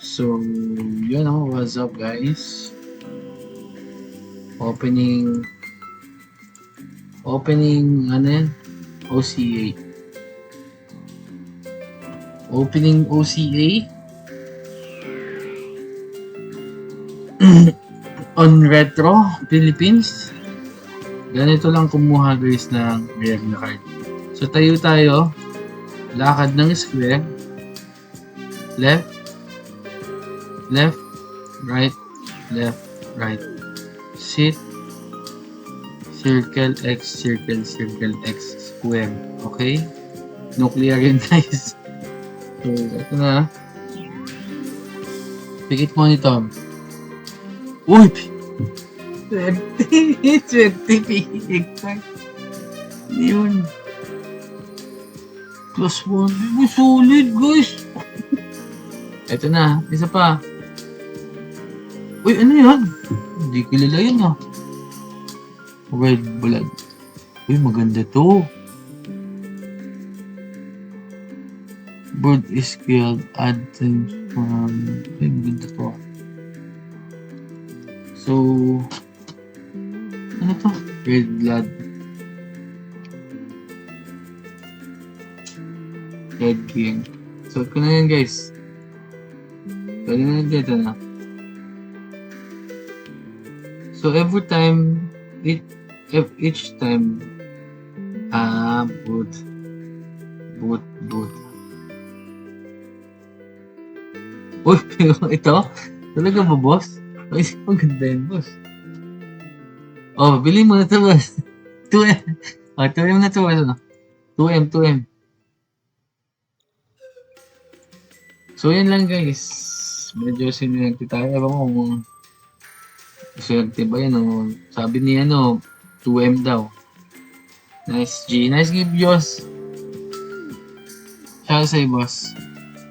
So, yun know, what's up guys? Opening, ano yan? OCA. Opening OCA on Retro Philippines. Ganito lang kumuha guys ng rare na card. So tayo, lakad ng square, left, left, right, left, right. Sit, circle X, circle X, square. Okay? Nuclear yun guys. So, ito na. Pikit mo ni Tom. Uy! 20 pikit. Yun. Plus 1. Solid guys. Ito na. Isa pa. Uy, ano yan? Hindi kilala yun ah. Red blood. Uy, maganda to. Bird is killed. Add things from... Uy, maganda to. So... Ano to? Red blood. Red king. So, ko na yan guys. Pwede na dito na. So every time, each time, boot. Uy, ito? Talaga ba, boss? Ay, maganda yun, boss. Oh, bili mo na ito, boss. 2M. Oh, 2M na ito, boss. 2M. So, yan lang, guys. Medyo sinilenti tayo. Ewan ko kung swerte ba yan, oh. Sabi ni 2M daw. Nice G. Nice give, boss. Siya sa'yo, boss.